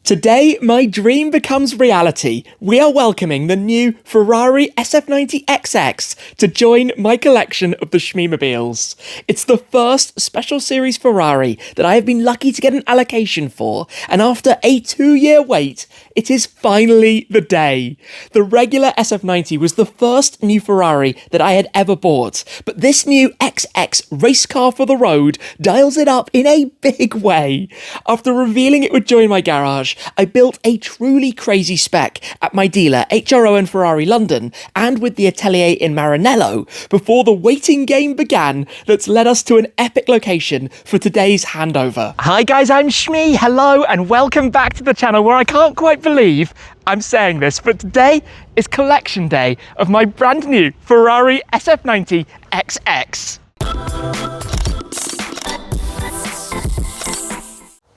Today, my dream becomes reality. We are welcoming the new Ferrari SF90 XX to join my collection of the Shmeemobiles. It's the first special series Ferrari that I have been lucky to get an allocation for, and after a 2-year wait, it is finally the day. The regular SF90 was the first new Ferrari that I had ever bought, but this new XX race car for the road dials it up in a big way. After revealing it would join my garage, I built a truly crazy spec at my dealer HROwen Ferrari London and with the atelier in Maranello before the waiting game began that's led us to an epic location for today's handover. Hi guys, I'm Shmee, hello and welcome back to the channel where I can't quite believe I'm saying this, but today is collection day of my brand new Ferrari SF90 XX.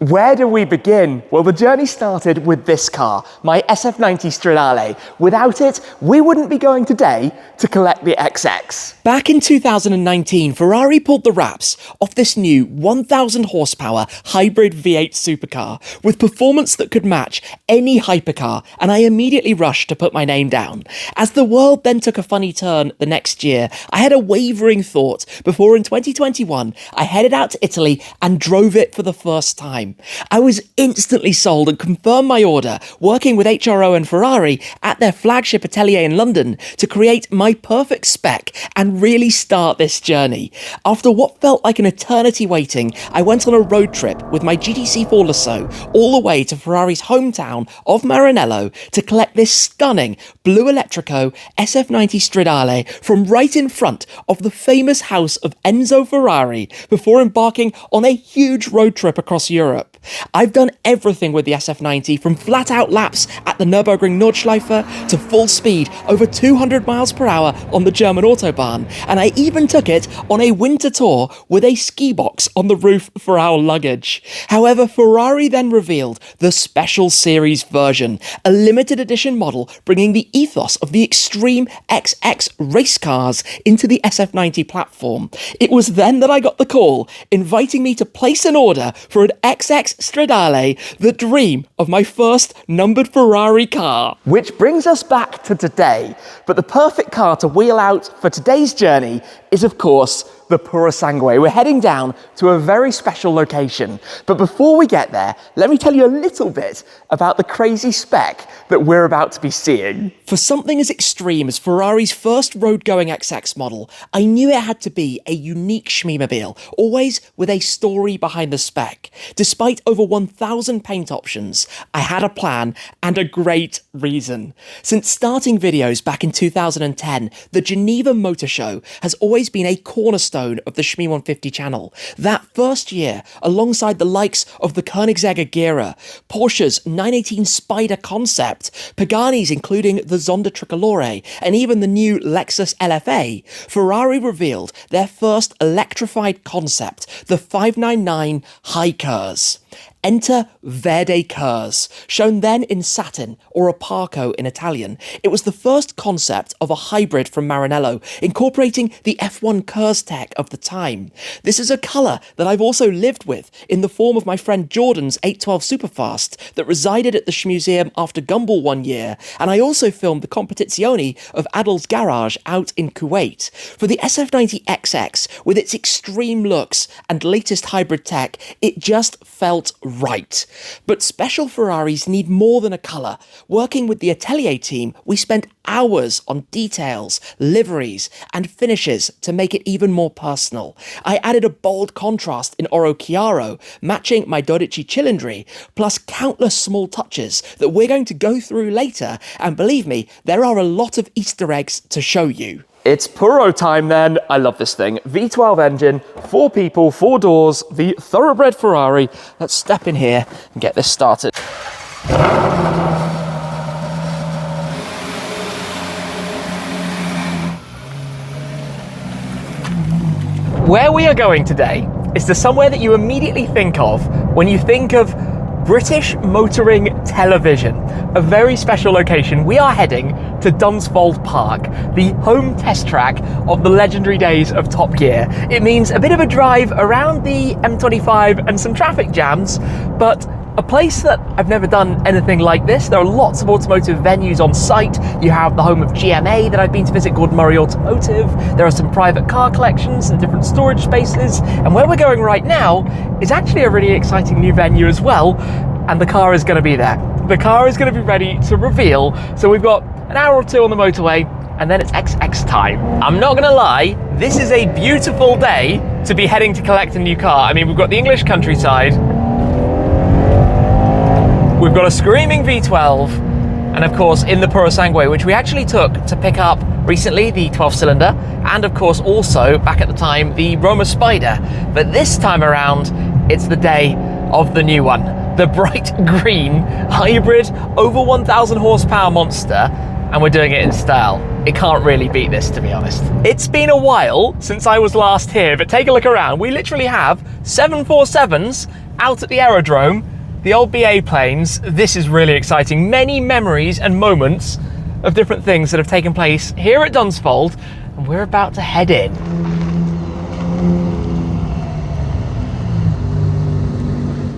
Where do we begin? Well, the journey started with this car, my SF90 Stradale. Without it, we wouldn't be going today to collect the XX. Back in 2019, Ferrari pulled the wraps off this new 1,000 horsepower hybrid V8 supercar with performance that could match any hypercar, and I immediately rushed to put my name down. As the world then took a funny turn the next year, I had a wavering thought before in 2021, I headed out to Italy and drove it for the first time. I was instantly sold and confirmed my order, working with HROwen Ferrari at their flagship atelier in London to create my perfect spec and really start this journey. After what felt like an eternity waiting, I went on a road trip with my GTC4 Lasso all the way to Ferrari's hometown of Maranello to collect this stunning blue Electrico SF90 Stradale from right in front of the famous house of Enzo Ferrari before embarking on a huge road trip across Europe. I've done everything with the SF90 from flat out laps at the Nürburgring Nordschleife to full speed over 200 miles per hour on the German Autobahn, and I even took it on a winter tour with a ski box on the roof for our luggage. However, Ferrari then revealed the Special Series version, a limited edition model bringing the ethos of the extreme XX race cars into the SF90 platform. It was then that I got the call, inviting me to place an order for an XX Stradale, the dream of my first numbered Ferrari car. Which brings us back to today, but the perfect car to wheel out for today's journey is of course the Purosangue. We're heading down to a very special location. But before we get there, let me tell you a little bit about the crazy spec that we're about to be seeing. For something as extreme as Ferrari's first road-going XX model, I knew it had to be a unique Shmeemobile, always with a story behind the spec. Despite over 1,000 paint options, I had a plan and a great reason. Since starting videos back in 2010, the Geneva Motor Show has always been a cornerstone of the Shmee 150 channel. That first year, alongside the likes of the Koenigsegg Agera, Porsche's 918 Spider concept, Pagani's including the Zonda Tricolore, and even the new Lexus LFA, Ferrari revealed their first electrified concept, the 599 High Curse. Enter Verde Curse, shown then in satin or opaco in Italian. It was the first concept of a hybrid from Maranello, incorporating the F1 Curse tech of the time. This is a colour that I've also lived with in the form of my friend Jordan's 812 Superfast that resided at the Shmuseum after Gambon one year, and I also filmed the Competizione of Adol's garage out in Kuwait. For the SF90 XX, with its extreme looks and latest hybrid tech, it just felt right. But special Ferraris need more than a colour. Working with the atelier team, we spent hours on details, liveries, and finishes to make it even more personal. I added a bold contrast in Oro Chiaro, matching my 12 Cilindri, plus countless small touches that we're going to go through later, and believe me, there are a lot of Easter eggs to show you. It's Puro time then. I love this thing. V12 engine, 4 people, 4 doors, the thoroughbred Ferrari. Let's step in here and get this started. Where we are going today is to somewhere that you immediately think of when you think of British motoring television, a very special location. We are heading to Dunsfold Park, the home test track of the legendary days of Top Gear. It means a bit of a drive around the M25 and some traffic jams, but a place that I've never done anything like this. There are lots of automotive venues on site. You have the home of GMA that I've been to visit called Murray Automotive. There are some private car collections and different storage spaces. And where we're going right now is actually a really exciting new venue as well. And the car is going to be there. The car is going to be ready to reveal. So we've got an hour or two on the motorway, and then it's XX time. I'm not gonna lie, this is a beautiful day to be heading to collect a new car. I mean, we've got the English countryside, we've got a screaming V12, and of course in the Purosangue, which we actually took to pick up recently, the 12-cylinder, and of course also, back at the time, the Roma Spider. But this time around, it's the day of the new one. The bright green, hybrid, over 1,000 horsepower monster, and we're doing it in style. It can't really beat this, to be honest. It's been a while since I was last here, but take a look around. We literally have 747s out at the aerodrome, the old BA planes. This is really exciting. Many memories and moments of different things that have taken place here at Dunsfold, and we're about to head in.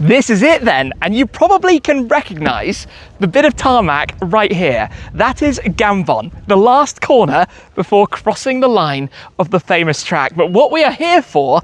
This is it then, and you probably can recognize the bit of tarmac right here. That is Gambon, the last corner before crossing the line of the famous track. But what we are here for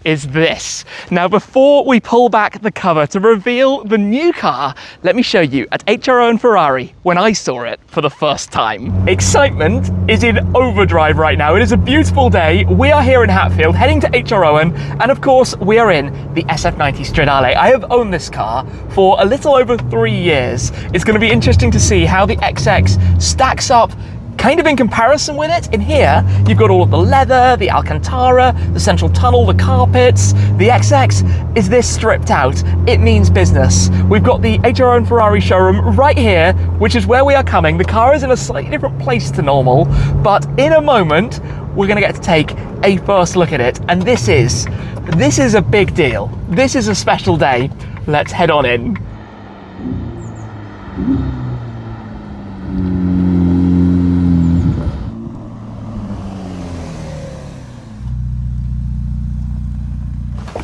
is this. Now, before we pull back the cover to reveal the new car, let me show you at HROwen Ferrari when I saw it for the first time. Excitement is in overdrive right now. It is a beautiful day. We are here in Hatfield heading to HROwen, and of course we are in the SF90 Stradale. I have owned this car for a little over 3 years. It's going to be interesting to see how the XX stacks up kind of in comparison with it. In here, you've got all of the leather, the Alcantara, the central tunnel, the carpets. The XX is this stripped out. It means business. We've got the HROwen Ferrari showroom right here, which is where we are coming. The car is in a slightly different place to normal, but in a moment, we're gonna get to take a first look at it. And this is a big deal. This is a special day. Let's head on in.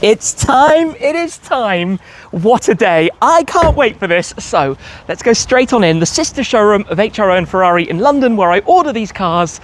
It's time, it is time. What a day. I can't wait for this. So let's go straight on in, the sister showroom of HROwen Ferrari in London, where I order these cars,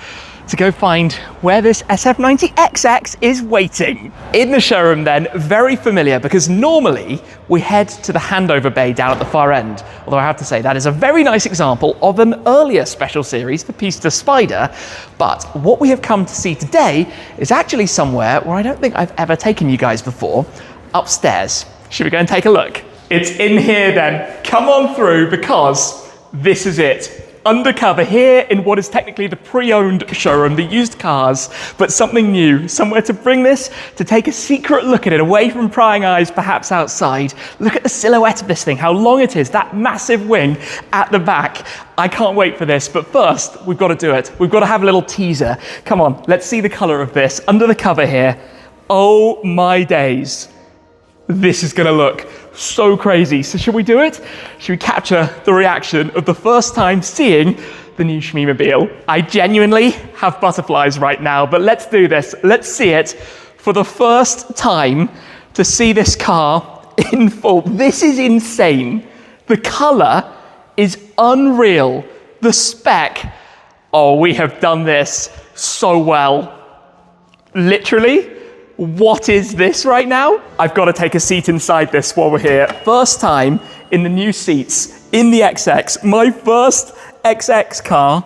to go find where this SF90 XX is waiting. In the showroom then, very familiar, because normally we head to the handover bay down at the far end. Although I have to say that is a very nice example of an earlier special series for Pista Spider. But what we have come to see today is actually somewhere where I don't think I've ever taken you guys before, upstairs. Should we go and take a look? It's in here then. Come on through, because this is it. Undercover here in what is technically the pre-owned showroom, the used cars, but something new, somewhere to bring this, to take a secret look at it, away from prying eyes perhaps outside. Look at the silhouette of this thing, how long it is, that massive wing at the back. I can't wait for this, but first, we've got to do it. We've got to have a little teaser. Come on, let's see the color of this under the cover here. Oh my days. This is gonna look so crazy. So should we do it? Should we capture the reaction of the first time seeing the new Shmeemobile? I genuinely have butterflies right now, but let's do this. Let's see it for the first time, to see this car in full. This is insane. The color is unreal. The spec, oh, we have done this so well. Literally, what is this right now? I've got to take a seat inside this while we're here. First time in the new seats in the XX, my first XX car.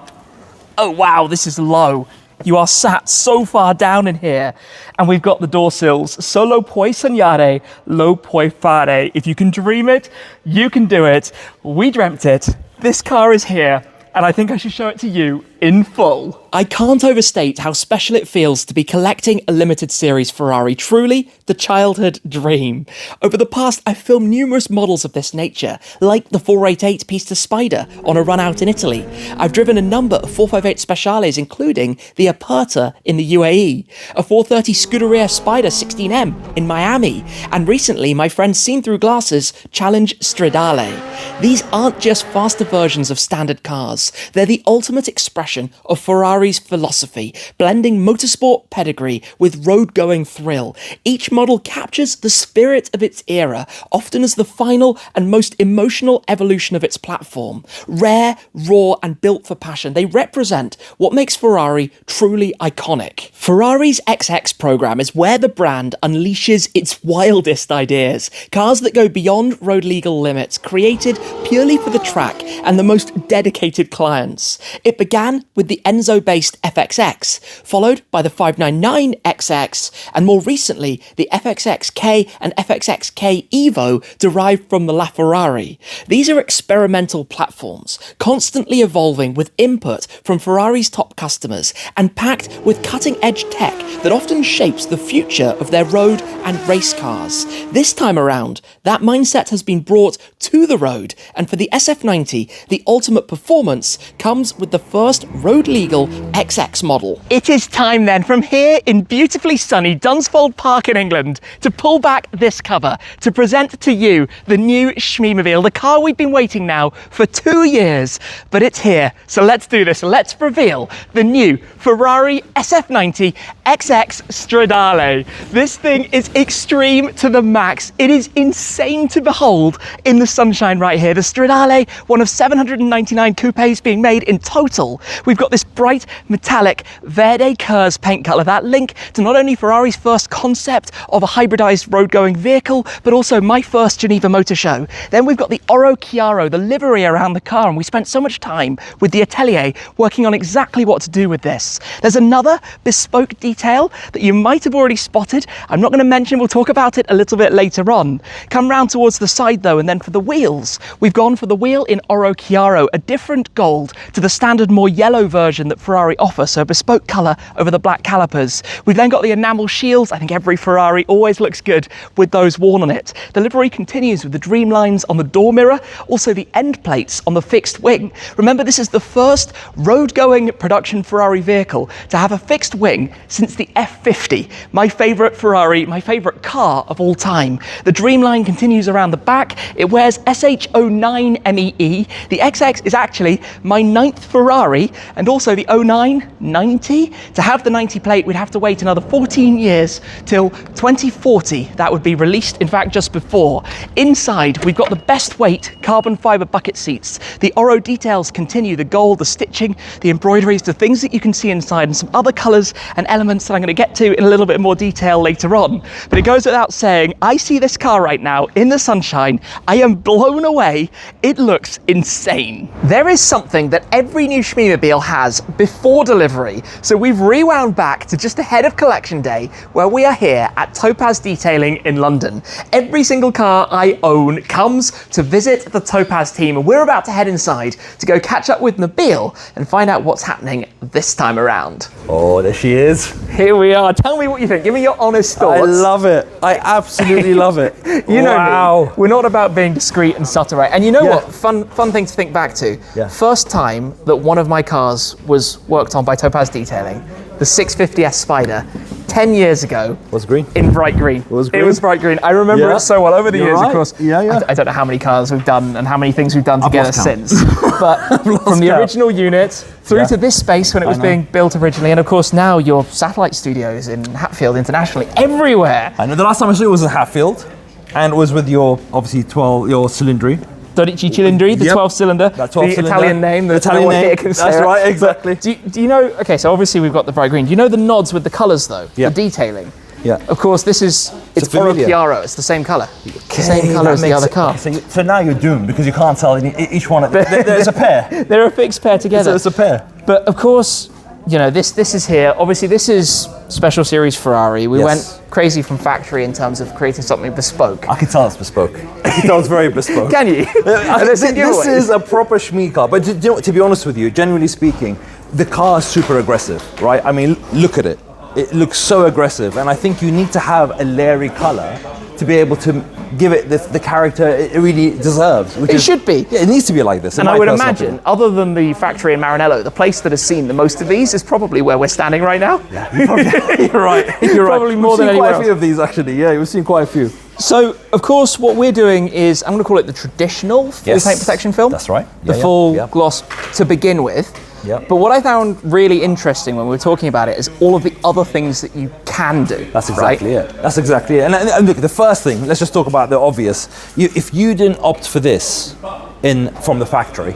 Oh wow, this is low. You are sat so far down in here, and we've got the door sills. Solo puoi sognare, lo puoi fare. If you can dream it, you can do it. We dreamt it. This car is here, and I think I should show it to you in full. I can't overstate how special it feels to be collecting a limited series Ferrari, truly the childhood dream. Over the past, I've filmed numerous models of this nature, like the 488 Pista Spider on a run out in Italy. I've driven a number of 458 Speciales, including the Aperta in the UAE, a 430 Scuderia Spider 16M in Miami, and recently my friend's Seen Through Glasses Challenge Stradale. These aren't just faster versions of standard cars. cars. They're the ultimate expression of Ferrari's philosophy, blending motorsport pedigree with road-going thrill. Each model captures the spirit of its era, often as the final and most emotional evolution of its platform. Rare, raw, and built for passion, they represent what makes Ferrari truly iconic. Ferrari's XX program is where the brand unleashes its wildest ideas. Cars that go beyond road legal limits, created purely for the track and the most dedicated clients. It began with the Enzo-based FXX, followed by the 599 XX, and more recently, the FXXK and FXXK Evo derived from the LaFerrari. These are experimental platforms, constantly evolving with input from Ferrari's top customers and packed with cutting-edge tech that often shapes the future of their road and race cars. This time around, that mindset has been brought to the road, and for the SF90, the ultimate performance comes with the first road-legal XX model. It is time then, from here in beautifully sunny Dunsfold Park in England, to pull back this cover, to present to you the new Shmeemobile, the car we've been waiting now for 2 years, but it's here. So let's do this. Let's reveal the new Ferrari SF90 XX Stradale. This thing is extreme to the max. It is insane to behold in the sunshine right here. The Stradale, one of 799 coupes being made in total. We've got this bright metallic Verde Curse paint colour, that link to not only Ferrari's first concept of a hybridized road-going vehicle, but also my first Geneva Motor Show. Then we've got the Oro Chiaro, the livery around the car, and we spent so much time with the atelier working on exactly what to do with this. There's another bespoke detail that you might have already spotted. I'm not going to mention, we'll talk about it a little bit later on. Come round towards the side though, and then for the wheels, we've gone for the wheel in Oro Chiaro, a different gold to the standard more yellow version that Ferrari offer, so a bespoke colour over the black calipers. We've then got the enamel shields. I think every Ferrari always looks good with those worn on it. The livery continues with the dream lines on the door mirror, also the end plates on the fixed wing. Remember, this is the first road-going production Ferrari vehicle to have a fixed wing since the F50, my favourite Ferrari, my favourite car of all time. The Dreamline continues around the back. It wears SH09 MEE. The XX is actually my 9th Ferrari, and also the 09 90. To have the 90 plate, we'd have to wait another 14 years till 2040. That would be released, in fact, just before. Inside, we've got the best weight carbon fibre bucket seats. The Oro details continue, the gold, the stitching, the embroideries, the things that you can see inside, and some other colours and elements that I'm going to get to in a little bit more detail later on. But it goes without saying, I see this car right now in the sunshine. I am blown away. It looks insane. There is something that every new Shmeemobile has before delivery. So we've rewound back to just ahead of collection day, where we are here at Topaz Detailing in London. Every single car I own comes to visit the Topaz team, and we're about to head inside to go catch up with Mobile and find out what's happening this time around. Oh, there she is. Here we are. Tell me what you think. Give me your honest thoughts. I love it. I absolutely love it. You know me. We're not about being discreet and subtle, right? And you know what? Fun thing to think back to. Yeah. First time that one of my cars was worked on by Topaz Detailing, the 650S Spider, 10 years ago. Was green? In bright green. It was green? It was bright green. I remember it so well over the years, right. of course. Yeah. I don't know how many cars we've done and how many things we've done together since. But from the count. original unit through to this space when it was being built originally, and of course now your satellite studios in Hatfield internationally, everywhere. I know the last time I saw it was in Hatfield, and it was with your, obviously, your cylindry. 12 Cilindri, the 12-cylinder, the Italian name, the Italian name. That's right, exactly. Do you know, okay, so obviously we've got the bright green. Do you know the nods with the colours though? Yeah. The detailing? Yeah. Of course, it's Oro Chiaro, it's the same colour. The same colour as the other car. So now you're doomed, because you can't tell each one. There's a pair. They're a fixed pair together. It's a pair. But of course, you know, this is here. Obviously, this is Special Series Ferrari. We went crazy from factory in terms of creating something bespoke. I can tell it's bespoke. I can tell it's very bespoke. Can you? This is a proper Shmee car. But to be honest with you, generally speaking, the car is super aggressive, right? I mean, look at it. It looks so aggressive, and I think you need to have a leery colour to be able to give it the character it really deserves. It should be. Yeah, it needs to be like this. And I would imagine, other than the factory in Maranello, the place that has seen the most of these is probably where we're standing right now. Yeah, you're right. You're probably right. more than anywhere else. We've seen quite a few of these, actually. Yeah, we've seen quite a few. So, of course, what we're doing is, I'm going to call it the traditional full paint protection film. That's right. The full gloss to begin with. Yep. But what I found really interesting when we were talking about it is all of the other things that you can do. That's exactly it. That's exactly it. And look, the first thing, let's just talk about the obvious. If you didn't opt for this from the factory,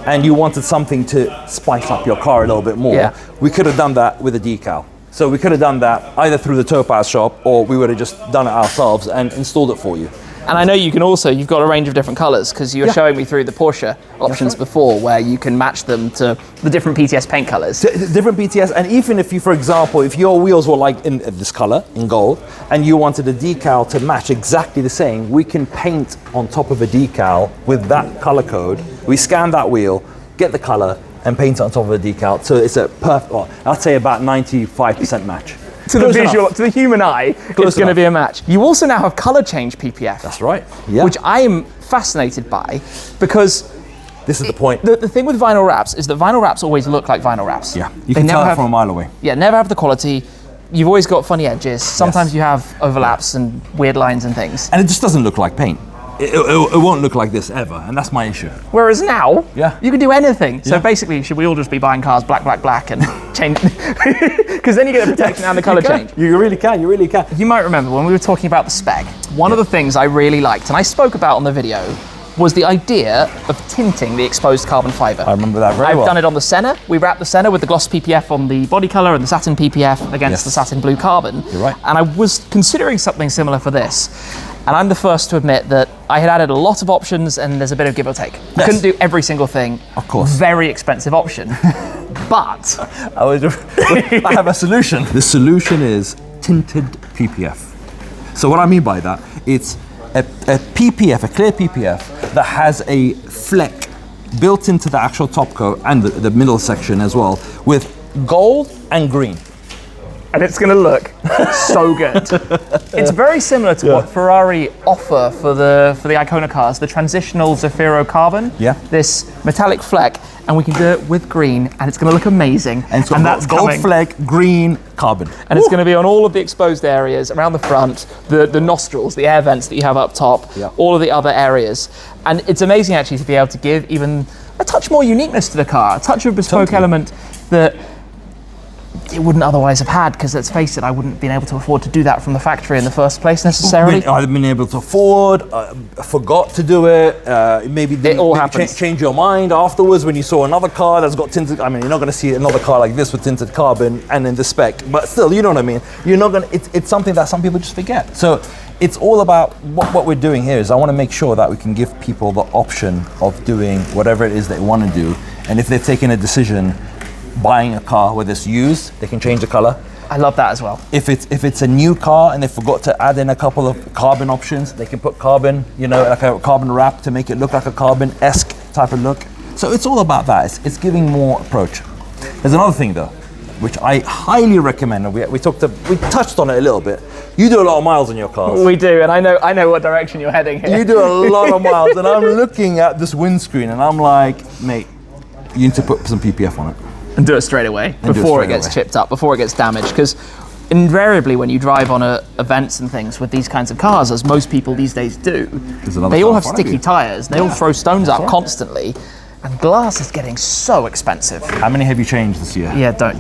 and you wanted something to spice up your car a little bit more, we could have done that with a decal. So we could have done that either through the Topaz shop, or we would have just done it ourselves and installed it for you. And I know you can also, you've got a range of different colours, because you were showing me through the Porsche options before, where you can match them to the different PTS paint colours. Different PTS, and even if you, for example, if your wheels were like in this colour, in gold, and you wanted a decal to match exactly the same, we can paint on top of a decal with that colour code. We scan that wheel, get the colour, and paint it on top of a decal. So it's a perfect, well, I'd say about 95% match. To the visual, to the human eye, it's going to be a match. You also now have colour change PPF. That's right. Yeah. Which I am fascinated by, because this is the point. The thing with vinyl wraps is that vinyl wraps always look like vinyl wraps. Yeah, you can tell it from a mile away. Yeah, never have the quality. You've always got funny edges. Sometimes you have overlaps and weird lines and things. And it just doesn't look like paint. It won't look like this ever, and that's my issue. Whereas now, you can do anything. So Yeah. basically, should we all just be buying cars black, black, black and change? Because then you get the protection and the colour change. You really can, you really can. You might remember when we were talking about the Spec, one of the things I really liked, and I spoke about on the video, was the idea of tinting the exposed carbon fibre. I remember that very well. I've done it on the Senna. We wrapped the Senna with the gloss PPF on the body colour and the satin PPF against the satin blue carbon. You're right. And I was considering something similar for this. And I'm the first to admit that I had added a lot of options and there's a bit of give or take. I couldn't do every single thing. Of course. Very expensive option. But I have a solution. The solution is tinted PPF. So what I mean by that, it's a PPF, a clear PPF that has a fleck built into the actual top coat and the middle section as well, with gold and green. And it's going to look so good. It's very similar to what Ferrari offer for the Icona cars, the transitional Zafiro carbon. Yeah. This metallic fleck, and we can do it with green, and it's going to look amazing. And it's got that's gold coming. fleck, green, carbon. And it's going to be on all of the exposed areas, around the front, the nostrils, the air vents that you have up top, all of the other areas. And it's amazing actually to be able to give even a touch more uniqueness to the car, a touch of bespoke element that it wouldn't otherwise have had, because let's face it, I wouldn't have been able to afford to do that from the factory in the first place necessarily. I've been able to afford, forgot to do it, maybe change your mind afterwards when you saw another car that's got tinted. I mean, you're not going to see another car like this with tinted carbon and in the Spec, but still, you know what I mean? You're not going to, it's something that some people just forget. So it's all about what we're doing here is I want to make sure that we can give people the option of doing whatever it is they want to do. And if they've taken a decision buying a car whether it's used, they can change the color. I love that as well. If it's a new car and they forgot to add in a couple of carbon options, they can put carbon, like a carbon wrap to make it look like a carbon-esque type of look. So it's all about that. It's giving more approach. There's another thing though, which I highly recommend, and we touched on it a little bit. You do a lot of miles on your cars. We do, and I know what direction you're heading here. You do a lot of miles, and I'm looking at this windscreen and I'm like, mate, you need to put some PPF on it. And do it straight away before it gets chipped up, before it gets damaged. Because invariably when you drive on events and things with these kinds of cars, as most people these days do, they all have sticky tyres, they all throw stones up constantly, and glass is getting so expensive. How many have you changed this year? Yeah, don't,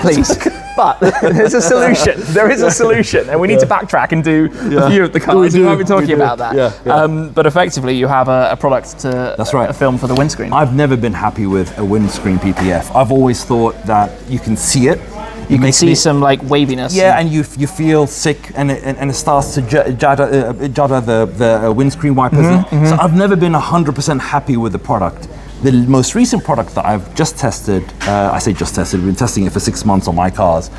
please. But there's a solution. There is a solution, and we need to backtrack and do a few of the cars. We might be talking about that. But effectively, you have a product to a film for the windscreen. I've never been happy with a windscreen PPF. I've always thought that you can see it. You can see some like waviness. Yeah, and you feel sick, and it starts to judder the windscreen wipers. So I've never been 100% happy with the product. The most recent product that I've just tested, I say just tested, we've been testing it for 6 months on my cars.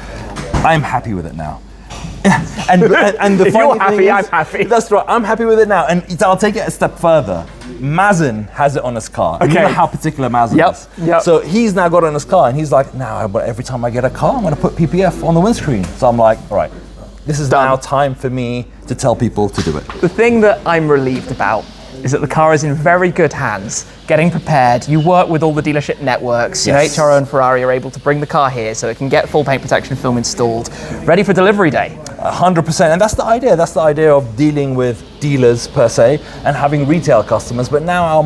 I'm happy with it now. and the if you're happy, I'm happy. That's right, I'm happy with it now. And I'll take it a step further. Mazen has it on his car. Okay. You know how particular Mazen is. Yep. So he's now got it on his car, and he's like, now, but every time I get a car, I'm going to put PPF on the windscreen. So I'm like, all right, this is now time for me to tell people to do it. The thing that I'm relieved about is that the car is in very good hands, getting prepared. You work with all the dealership networks. You know, HROwen Ferrari are able to bring the car here so it can get full paint protection film installed, ready for delivery day. 100%, and that's the idea. That's the idea of dealing with dealers per se and having retail customers. But now our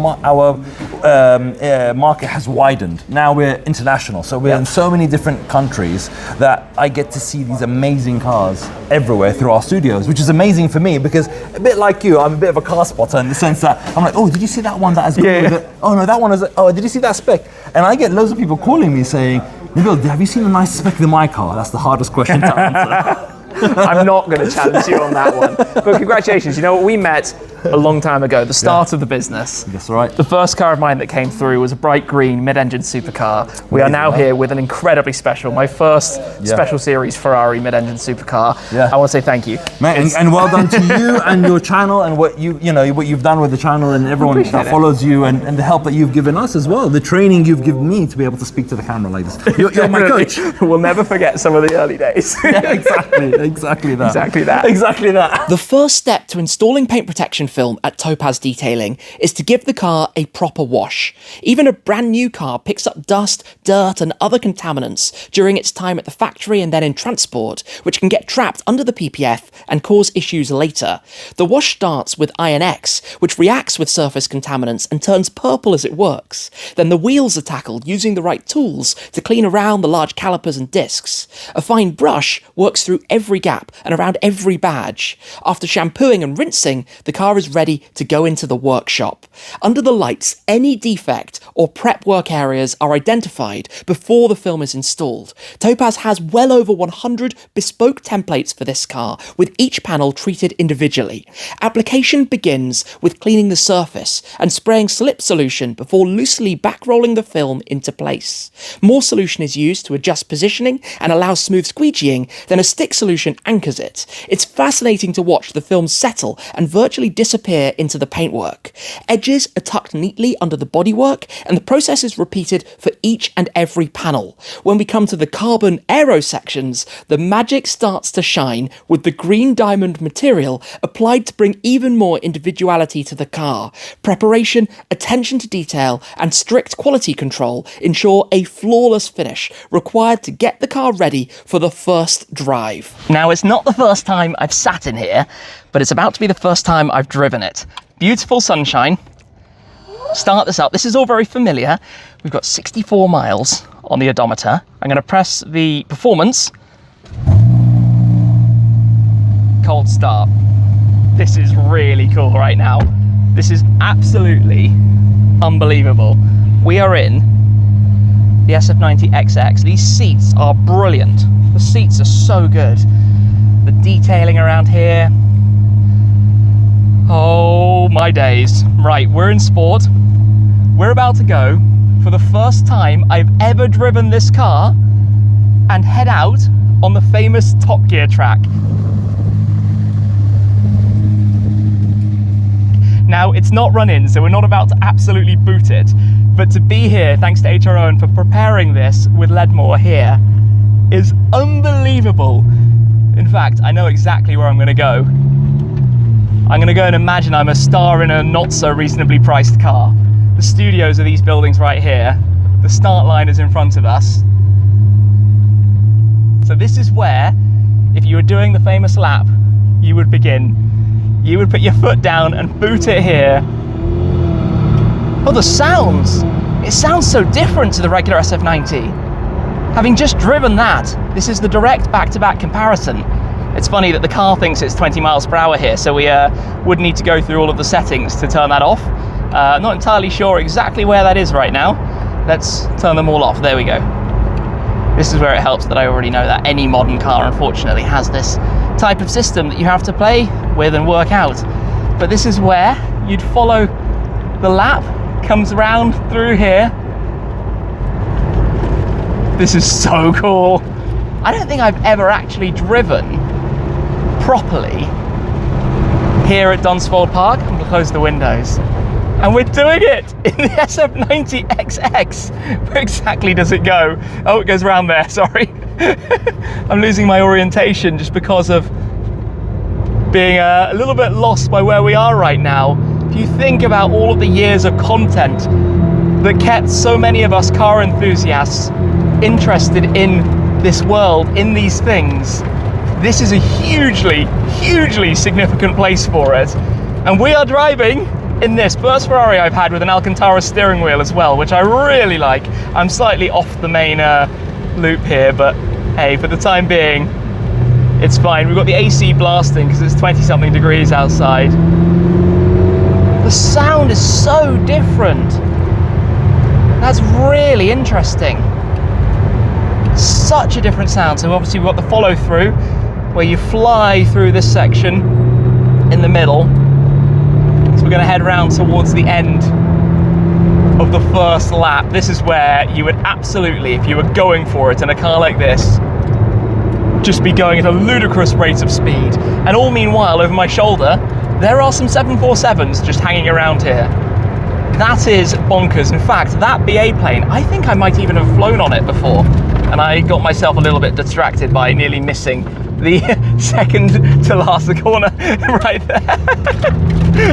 market has widened. Now we're international, so we're in so many different countries that I get to see these amazing cars everywhere through our studios, which is amazing for me because a bit like you, I'm a bit of a car spotter in the sense that I'm like, oh, did you see that one that has gone with it? Oh no, that one is. Oh, did you see that spec? And I get loads of people calling me saying, Nabil, have you seen a nice spec in my car? That's the hardest question to answer. I'm not going to challenge you on that one. But congratulations, you know what, we met a long time ago, the start of the business. That's right. The first car of mine that came through was a bright green mid-engine supercar. We are now here with an incredibly special, my first special series Ferrari mid-engine supercar. I want to say thank you. Mate, and well done to you and your channel and what you've done with the channel and everyone that follows you and the help that you've given us as well. The training you've given me to be able to speak to the camera like this. You're my coach. We'll never forget some of the early days. Exactly that. Exactly that. The first step to installing paint protection film at Topaz Detailing is to give the car a proper wash. Even a brand new car picks up dust, dirt and other contaminants during its time at the factory and then in transport, which can get trapped under the PPF and cause issues later. The wash starts with Iron X, which reacts with surface contaminants and turns purple as it works. Then the wheels are tackled using the right tools to clean around the large calipers and discs. A fine brush works through every gap and around every badge. After shampooing and rinsing, the car is ready to go into the workshop. Under the lights, any defect or prep work areas are identified before the film is installed. Topaz has well over 100 bespoke templates for this car, with each panel treated individually. Application begins with cleaning the surface and spraying slip solution before loosely back-rolling the film into place. More solution is used to adjust positioning and allow smooth squeegeeing, then a stick solution anchors it. It's fascinating to watch the film settle and virtually disappear into the paintwork. Edges are tucked neatly under the bodywork, and the process is repeated for each and every panel. When we come to the carbon aero sections, the magic starts to shine with the green diamond material applied to bring even more individuality to the car. Preparation, attention to detail, and strict quality control ensure a flawless finish required to get the car ready for the first drive. Now, it's not the first time I've sat in here, but it's about to be the first time I've driven it. Beautiful sunshine. Start this up. This is all very familiar. We've got 64 miles on the odometer. I'm going to press the performance. Cold start. This is really cool right now. This is absolutely unbelievable. We are in the SF90 XX. These seats are brilliant. The seats are so good. The detailing around here. Oh my days. Right, we're in sport. We're about to go for the first time I've ever driven this car and head out on the famous Top Gear track. Now, it's not run-in, so we're not about to absolutely boot it, but to be here, thanks to HROwen for preparing this with Ledmore here, is unbelievable. In fact, I know exactly where I'm going to go. I'm going to go and imagine I'm a star in a not so reasonably priced car. The studios are these buildings right here. The start line is in front of us. So this is where, if you were doing the famous lap, you would begin. You would put your foot down and boot it here. Oh, the sounds! It sounds so different to the regular SF90. Having just driven that, this is the direct back-to-back comparison. It's funny that the car thinks it's 20 miles per hour here, so we would need to go through all of the settings to turn that off. Not entirely sure exactly where that is right now. Let's turn them all off. There we go. This is where it helps that I already know that any modern car, unfortunately, has this type of system that you have to play with and work out. But this is where you'd follow the lap, comes around through here. This is so cool. I don't think I've ever actually driven properly here at Dunsfold Park. I'm gonna close the windows. And we're doing it in the SF90 XX. Where exactly does it go? Oh, it goes around there, sorry. I'm losing my orientation just because of being a little bit lost by where we are right now. If you think about all of the years of content that kept so many of us car enthusiasts interested in this world, in these things, this is a hugely, hugely significant place for it. And we are driving in this first Ferrari I've had with an Alcantara steering wheel as well, which I really like. I'm slightly off the main loop here, but hey, for the time being, it's fine. We've got the AC blasting because it's 20-something degrees outside. The sound is so different. That's really interesting. Such a different sound. So obviously we've got the follow through where you fly through this section in the middle. So we're going to head around towards the end of the first lap. This is where you would absolutely, if you were going for it in a car like this, just be going at a ludicrous rate of speed. And all meanwhile, over my shoulder, there are some 747s just hanging around here. That is bonkers. In fact, that BA plane, I think I might even have flown on it before. And I got myself a little bit distracted by nearly missing the second to last corner right there.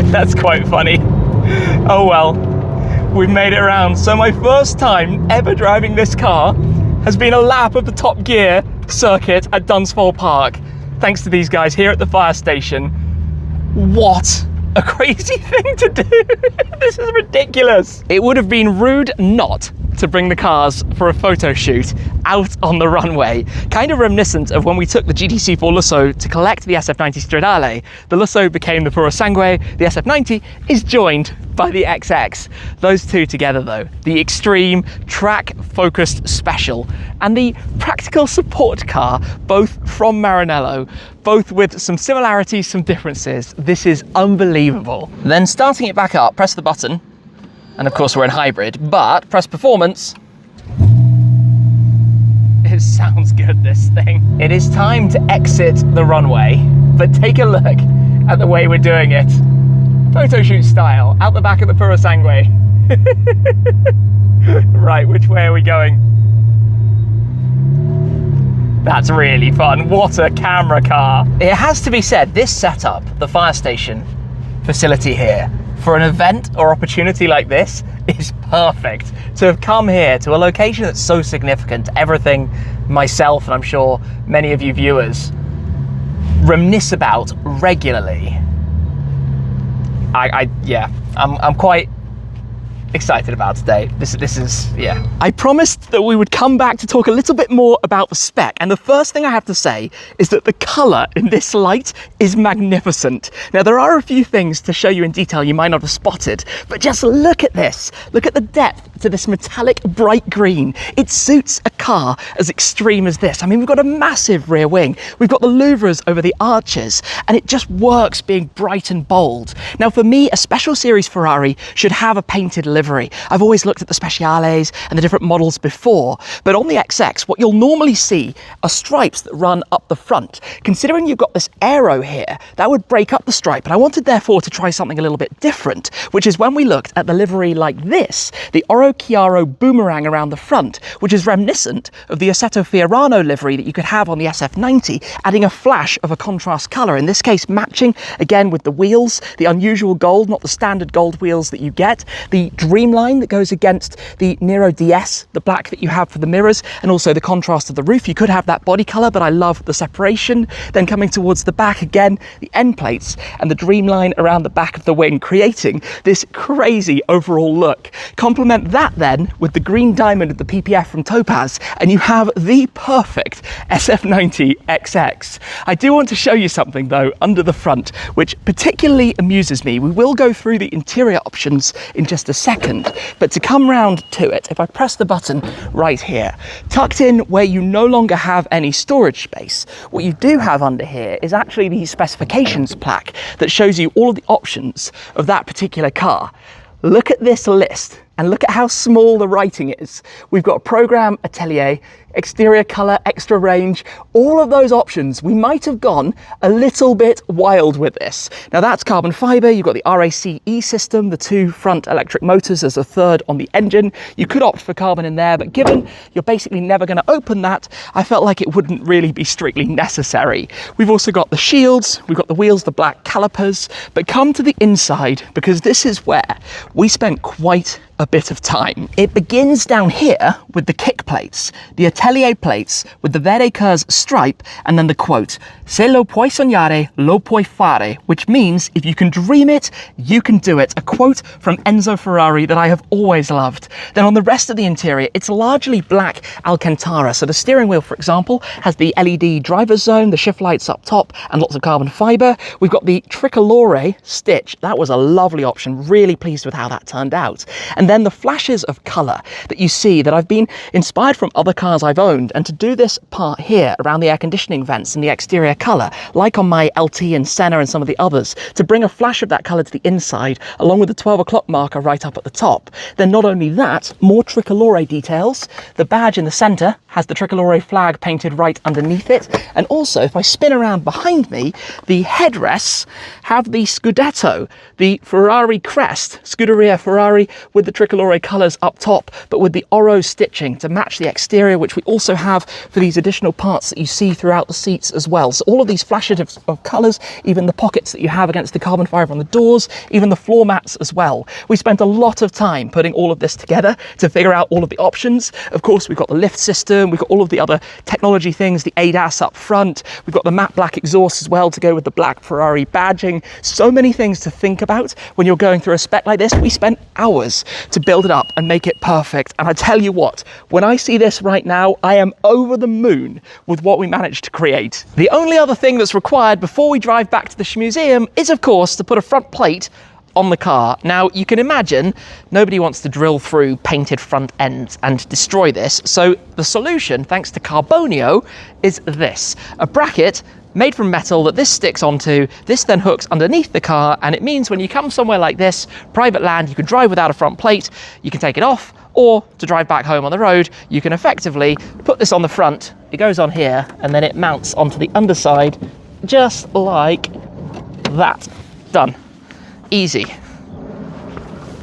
That's quite funny. Oh well, we've made it around. So my first time ever driving this car has been a lap of the Top Gear circuit at Dunsfold Park, thanks to these guys here at the fire station. What a crazy thing to do. This is ridiculous. It would have been rude not to bring the cars for a photo shoot out on the runway. Kind of reminiscent of when we took the GT4 Lusso to collect the SF90 Stradale. The Lusso became the Purosangue, the SF90 is joined by the XX. Those two together though, the extreme track-focused special and the practical support car, both from Maranello, both with some similarities, some differences. This is unbelievable. Then starting it back up, press the button, and of course we're in hybrid, but press performance. It sounds good, this thing. It is time to exit the runway, but take a look at the way we're doing it. Photo shoot style, out the back of the Purosangue. Right, which way are we going? That's really fun. What a camera car. It has to be said, this setup, the fire station facility here, for an event or opportunity like this is perfect. To have come here to a location that's so significant, everything myself and I'm sure many of you viewers reminisce about regularly. I'm quite excited about today. This is, yeah. I promised that we would come back to talk a little bit more about the spec, and the first thing I have to say is that the colour in this light is magnificent. Now there are a few things to show you in detail you might not have spotted, but just look at this. Look at the depth to this metallic bright green. It suits a car as extreme as this. I mean, we've got a massive rear wing. We've got the louvres over the arches, and it just works being bright and bold. Now for me, a special series Ferrari should have a painted livery. I've always looked at the Speciales and the different models before, but on the XX, what you'll normally see are stripes that run up the front. Considering you've got this aero here, that would break up the stripe, and I wanted therefore to try something a little bit different, which is when we looked at the livery like this, the Oro Chiaro boomerang around the front, which is reminiscent of the Assetto Fiorano livery that you could have on the SF90, adding a flash of a contrast colour, in this case matching again with the wheels, the unusual gold, not the standard gold wheels that you get, the Dreamline that goes against the Nero DS, the black that you have for the mirrors, and also the contrast of the roof. You could have that body colour, but I love the separation. Then coming towards the back again, the end plates and the Dreamline around the back of the wing, creating this crazy overall look. Complement that then with the green diamond of the PPF from Topaz, and you have the perfect SF90 XX. I do want to show you something though under the front, which particularly amuses me. We will go through the interior options in just a second, but to come round to it, if I press the button right here, tucked in where you no longer have any storage space, what you do have under here is actually the specifications plaque that shows you all of the options of that particular car. Look at this list. and look at how small the writing is. We've got Program, Atelier, exterior color, extra range, all of those options. We might have gone a little bit wild with this. Now that's carbon fiber, you've got the RACE system, the 2 front electric motors as a third on the engine. You could opt for carbon in there, but given you're basically never going to open that, I felt like it wouldn't really be strictly necessary. We've also got the shields, we've got the wheels, the black calipers, but come to the inside, because this is where we spent quite a bit of time. It begins down here with the kick plates, the Atelier plates with the Vere Curse stripe, and then the quote, "Se lo puoi sognare, lo puoi fare," which means if you can dream it, you can do it. A quote from Enzo Ferrari that I have always loved. Then on the rest of the interior, it's largely black Alcantara. So the steering wheel, for example, has the LED driver's zone, the shift lights up top, and lots of carbon fiber. We've got the tricolore stitch. That was a lovely option. Really pleased with how that turned out. And then the flashes of color that you see, that I've been inspired from other cars I've owned, and to do this part here around the air conditioning vents and the exterior color, like on my LT and Senna and some of the others, to bring a flash of that color to the inside, along with the 12 o'clock marker right up at the top. Then not only that, more tricolore details. The badge in the center has the tricolore flag painted right underneath it. And also, if I spin around behind me, the headrests have the Scudetto, the Ferrari crest, Scuderia Ferrari, with the tricolore colours up top, but with the Oro stitching to match the exterior, which we also have for these additional parts that you see throughout the seats as well. So all of these flashes of colours, even the pockets that you have against the carbon fibre on the doors, even the floor mats as well. We spent a lot of time putting all of this together to figure out all of the options. Of course, we've got the lift system, we've got all of the other technology things, the ADAS up front, we've got the matte black exhaust as well to go with the black Ferrari badging. So many things to think about when you're going through a spec like this. We spent hours to build it up and make it perfect. And I tell you what, when I see this right now, I am over the moon with what we managed to create. The only other thing that's required before we drive back to the Shmuseum is, of course, to put a front plate on the car. Now, you can imagine nobody wants to drill through painted front ends and destroy this. So the solution, thanks to Carbonio, is this: a bracket made from metal that this sticks onto. This then hooks underneath the car, and it means when you come somewhere like this, private land, you can drive without a front plate, you can take it off, or to drive back home on the road, you can effectively put this on the front, it goes on here, and then it mounts onto the underside, just like that. Done. Easy.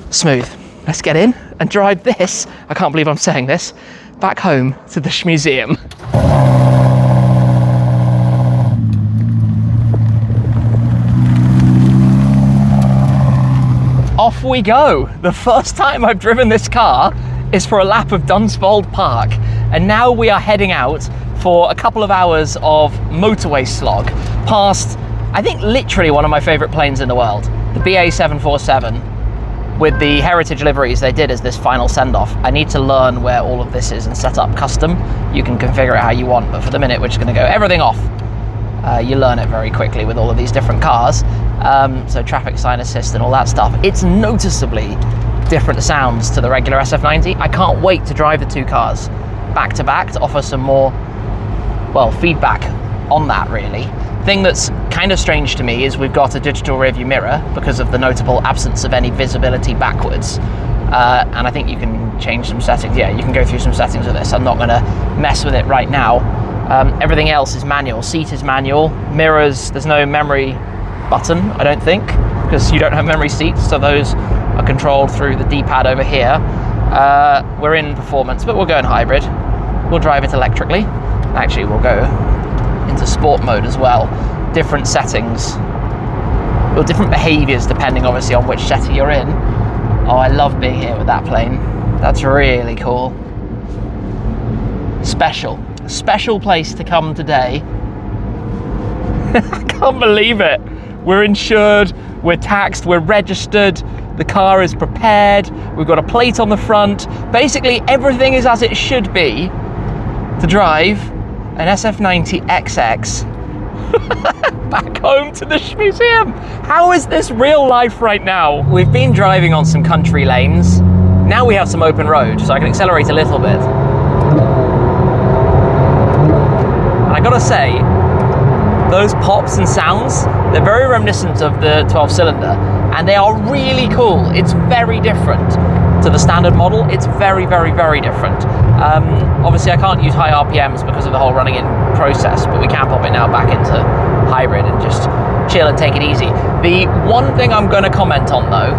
Smooth. Let's get in and drive this, I can't believe I'm saying this, back home to the Shmuseum. Off we go. The first time I've driven this car is for a lap of Dunsfold Park, and now we are heading out for a couple of hours of motorway slog past, I think, literally one of my favorite planes in the world, the BA 747, with the heritage liveries they did as this final send-off. I need to learn where all of this is and set up custom. You can configure it how you want, but for the minute we're just going to go everything off. You learn it very quickly with all of these different cars. So traffic sign assist and all that stuff. It's noticeably different sounds to the regular SF90. I can't wait to drive the two cars back to back to offer some more, well, feedback on that, really. Thing that's kind of strange to me is we've got a digital rearview mirror because of the notable absence of any visibility backwards. And I think you can change some settings. Yeah, you can go through some settings with this. I'm not going to mess with it right now. Everything else is manual. Seat is manual. Mirrors, there's no memory button, I don't think, because you don't have memory seats, so those are controlled through the D-pad over here. We're in performance, but we'll go in hybrid. We'll drive it electrically. Actually, we'll go into sport mode as well. Different settings, well, different behaviors depending obviously on which setting you're in. Oh, I love being here with that plane. That's really cool. Special place to come today. I can't believe it. We're insured, we're taxed, we're registered, the car is prepared, we've got a plate on the front. Basically, everything is as it should be to drive an SF90 XX back home to the Shmuseum. How is this real life right now? We've been driving on some country lanes. Now we have some open road, so I can accelerate a little bit. And I gotta say, those pops and sounds, they're very reminiscent of the 12-cylinder, and they are really cool. It's very different. to the standard model, it's very, very, very different. Obviously I can't use high RPMs because of the whole running in process, but we can pop it now back into hybrid and just chill and take it easy. The one thing I'm going to comment on though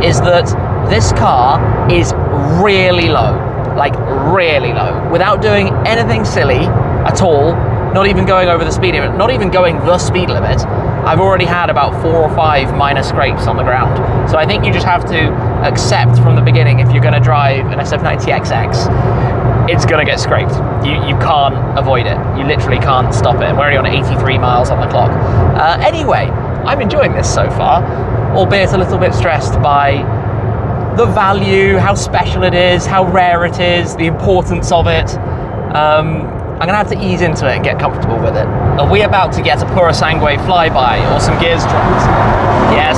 is that this car is really low, like really low, without doing anything silly at all, not even going over the speed limit, not even going the speed limit. I've already had about 4 or 5 minor scrapes on the ground. So I think you just have to accept from the beginning, if you're going to drive an SF90 XX, it's going to get scraped. You can't avoid it. You literally can't stop it. We're already on 83 miles on the clock. Anyway, I'm enjoying this so far, albeit a little bit stressed by the value, how special it is, how rare it is, the importance of it. I'm gonna have to ease into it and get comfortable with it. Are we about to get a Purosangue flyby or some gears dropped? Yes.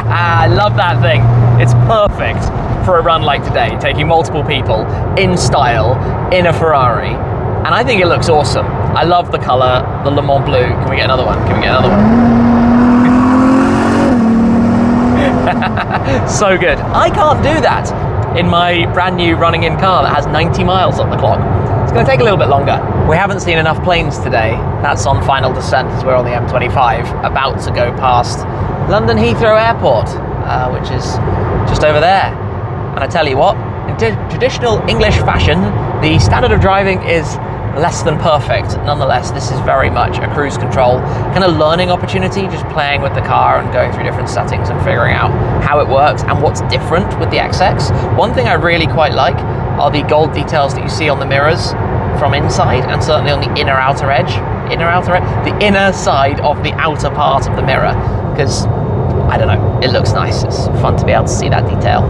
I love that thing. It's perfect for a run like today, taking multiple people in style in a Ferrari. And I think it looks awesome. I love the color, the Le Mans blue. Can we get another one? Can we get another one? So good. I can't do that in my brand new running in car that has 90 miles on the clock. It's going to take a little bit longer. We haven't seen enough planes today. That's on final descent as we're on the M25, about to go past London Heathrow Airport, which is just over there. And I tell you what, in traditional English fashion, the standard of driving is less than perfect. Nonetheless, this is very much a cruise control kind of learning opportunity, just playing with the car and going through different settings and figuring out how it works and what's different with the XX. One thing I really quite like are the gold details that you see on the mirrors from inside, and certainly on the the inner side of the outer part of the mirror, because I don't know, it looks nice. It's fun to be able to see that detail.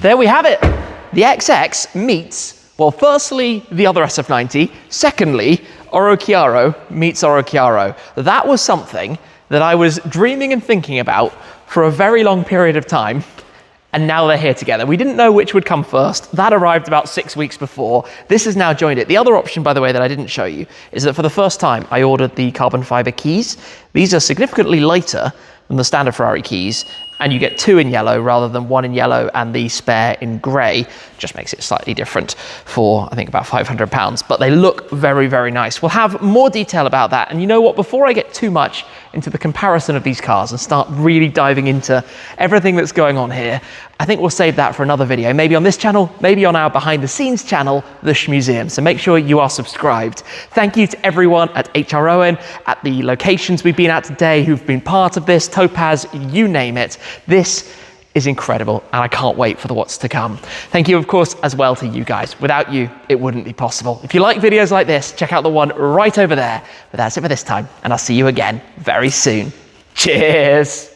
There we have it. The XX meets, well, firstly, the other SF90. Secondly, Oro Chiaro meets Oro Chiaro. That was something that I was dreaming and thinking about for a very long period of time, and now they're here together. We didn't know which would come first. That arrived about 6 weeks before. This has now joined it. The other option, by the way, that I didn't show you is that for the first time, I ordered the carbon fiber keys. These are significantly lighter than the standard Ferrari keys, and you get 2 in yellow rather than 1 in yellow and the spare in grey. Just makes it slightly different for, I think, about £500, but they look very, very nice. We'll have more detail about that. And you know what, before I get too much into the comparison of these cars and start really diving into everything that's going on here, I think we'll save that for another video, maybe on this channel, maybe on our behind the scenes channel, the Shmuseum. So make sure you are subscribed. Thank you to everyone at HROwen, at the locations we've been at today, who've been part of this, Topaz, you name it. This is incredible, and I can't wait for the what's to come. Thank you, of course, as well to you guys. Without you, it wouldn't be possible. If you like videos like this, check out the one right over there. But that's it for this time, and I'll see you again very soon. Cheers.